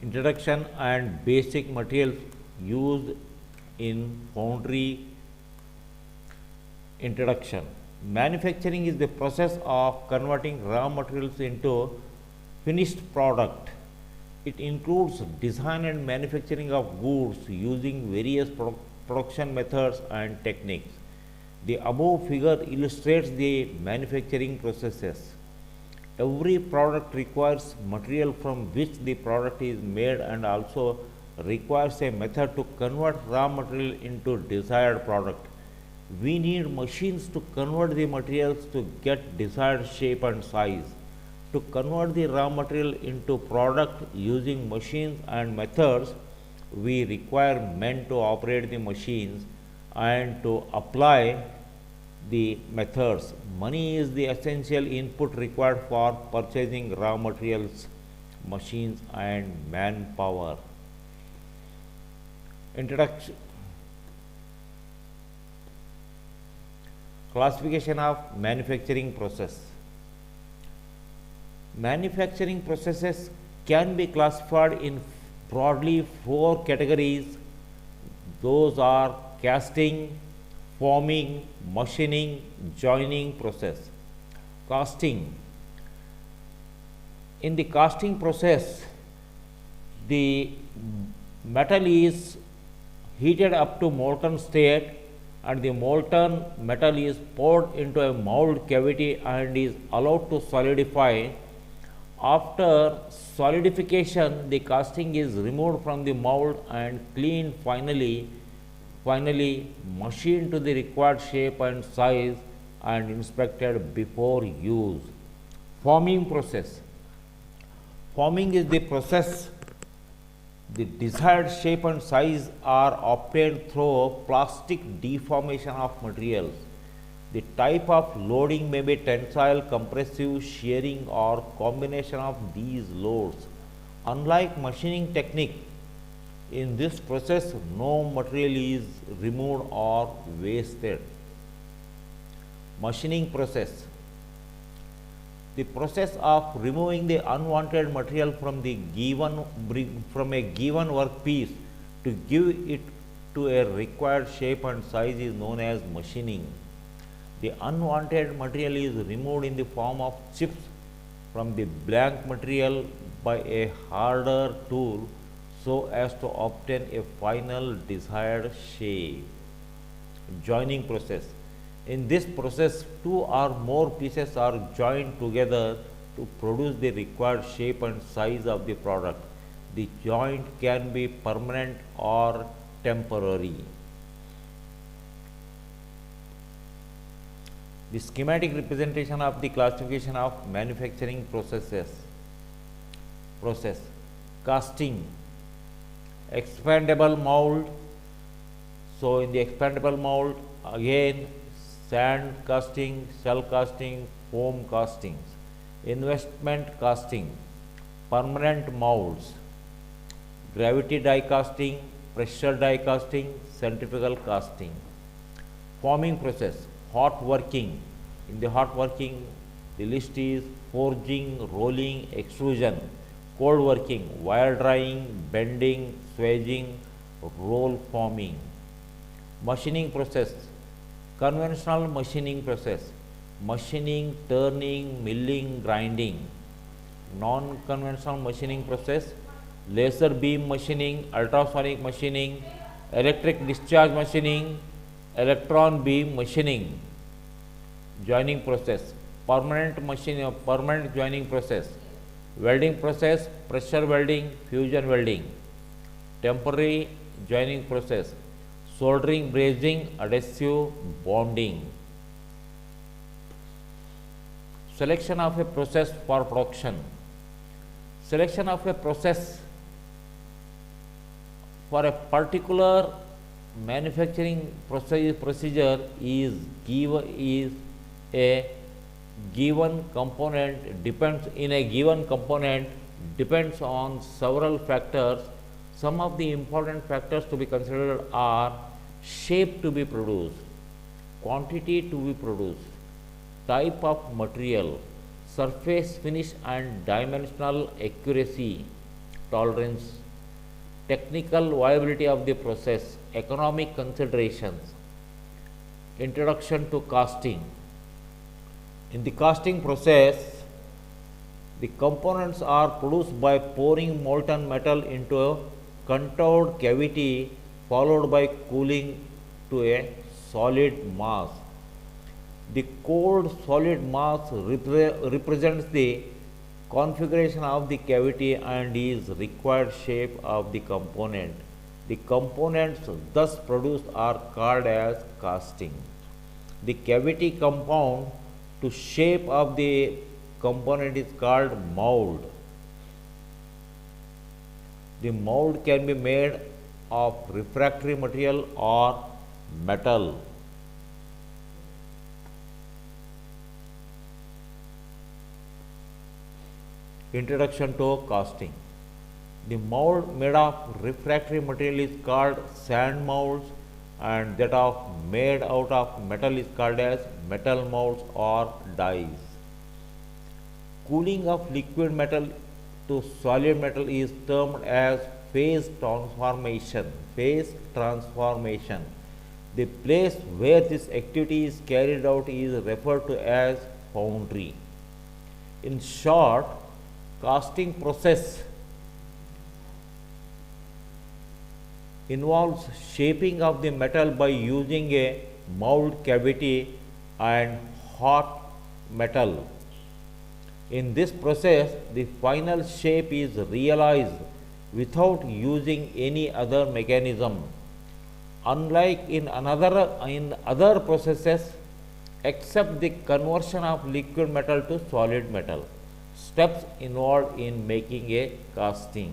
Introduction and basic materials used in foundry. Introduction. Manufacturing is the process of converting raw materials into finished product. It includes design and manufacturing of goods using various production methods and techniques. The above figure illustrates the manufacturing processes. Every product requires material from which the product is made and also requires a method to convert raw material into desired product. We need machines to convert the materials to get desired shape and size. To convert the raw material into product using machines and methods, we require men to operate the machines and to apply the methods. Money is the essential input required for purchasing raw materials, machines, and manpower. Introduction. Classification of manufacturing process. Manufacturing processes can be classified in broadly four categories. Those are casting, forming, machining, joining process. Casting. In the casting process, the metal is heated up to molten state and the molten metal is poured into a mold cavity and is allowed to solidify. After solidification, the casting is removed from the mold and cleaned, finally machined to the required shape and size and inspected before use. Forming process. Forming is the process. The desired shape and size are obtained through plastic deformation of materials. The type of loading may be tensile, compressive, shearing, or combination of these loads. Unlike machining technique, in this process no material is removed or wasted. Machining process. The process of removing the unwanted material from a given workpiece to give it to a required shape and size is known as machining. The unwanted material is removed in the form of chips from the blank material by a harder tool so as to obtain a final desired shape. Joining process. In this process, two or more pieces are joined together to produce the required shape and size of the product. The joint can be permanent or temporary. The schematic representation of the classification of manufacturing processes. Process. Casting. Expandable mold. So in the expandable mold, again sand casting, shell casting, foam castings. Investment casting. Permanent molds. Gravity die casting, pressure die casting, centrifugal casting. Forming process. Hot working. In the hot working, the list is forging, rolling, extrusion. Cold working, wire drying, bending, swaging, roll forming. Machining process. Conventional machining process. Machining, turning, milling, grinding. Non-conventional machining process. Laser beam machining, ultrasonic machining, electric discharge machining, electron beam machining. Joining process. Permanent joining process. Welding process, pressure welding, fusion welding. Temporary joining process. Soldering, brazing, adhesive, bonding. Selection of a process for production. Selection of a process for a particular manufacturing procedure is a given component depends on several factors. Some of the important factors to be considered are shape to be produced, quantity to be produced, type of material, surface finish and dimensional accuracy, tolerance, technical viability of the process, economic considerations, introduction to casting. In the casting process, the components are produced by pouring molten metal into a contoured cavity followed by cooling to a solid mass. The cold solid mass represents the configuration of the cavity and is required shape of the component. The components thus produced are called as casting. The cavity compound to shape of the component is called mold. The mold can be made of refractory material or metal. Introduction to casting. The mold made of refractory material is called sand molds, and that of made out of metal is called as metal molds or dies. Cooling of liquid metal to solid metal is termed as phase transformation. Phase transformation. The place where this activity is carried out is referred to as foundry. In short, casting process involves shaping of the metal by using a mold cavity and hot metal. In this process, the final shape is realized without using any other mechanism. Unlike in other processes, except the conversion of liquid metal to solid metal, steps involved in making a casting: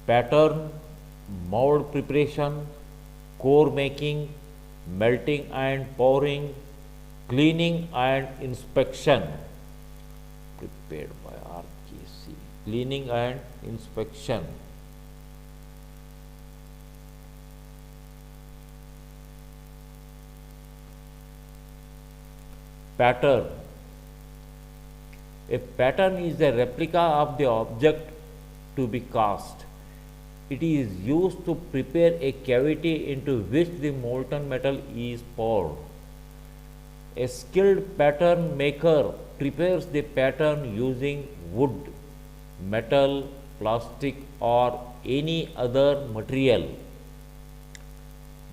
pattern, mold preparation, core making, melting and pouring, cleaning and inspection. Prepared by RKC. Cleaning and inspection. Pattern. A pattern is a replica of the object to be cast. It is used to prepare a cavity into which the molten metal is poured. A skilled pattern maker prepares the pattern using wood, metal, plastic, or any other material.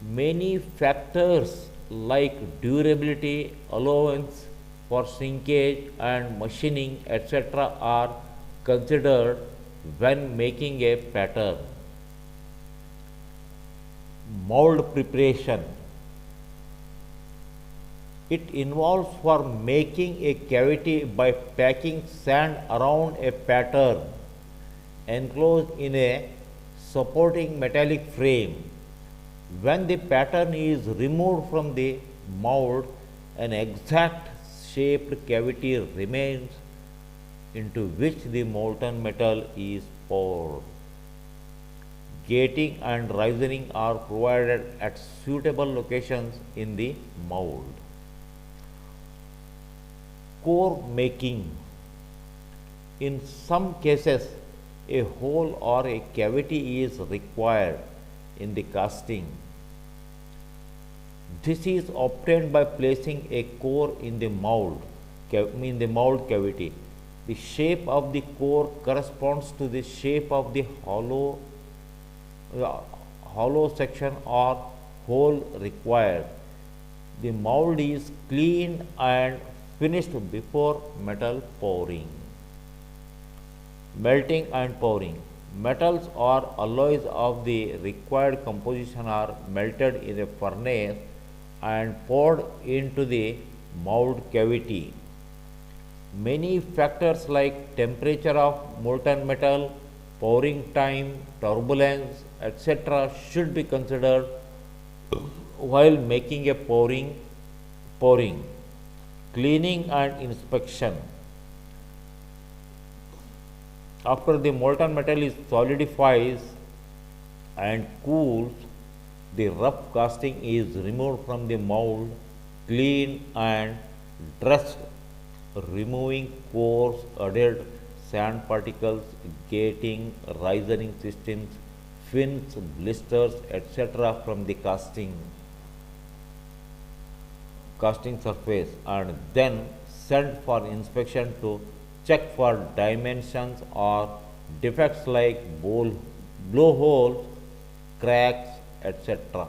Many factors like durability, allowance for shrinkage and machining, etc., are considered when making a pattern. Mold preparation. It involves for making a cavity by packing sand around a pattern enclosed in a supporting metallic frame. When the pattern is removed from the mold, an exact shaped cavity remains into which the molten metal is poured. Gating and risening are provided at suitable locations in the mold. Core making. In some cases, a hole or a cavity is required in the casting. This is obtained by placing a core in the mold cavity. The shape of the core corresponds to the shape of the hollow section or hole required. The mold is cleaned and finished before metal pouring. Melting and pouring. Metals or alloys of the required composition are melted in a furnace and poured into the mold cavity. Many factors like temperature of molten metal, pouring time, turbulence, etc., should be considered while making a pouring. Cleaning and inspection. After the molten metal is solidifies and cools, the rough casting is removed from the mold, cleaned and dressed, removing coarse, adhered sand particles, gating, risering systems, fins, blisters, etc. from the casting surface, and then sent for inspection to check for dimensions or defects like blowholes, cracks, etc.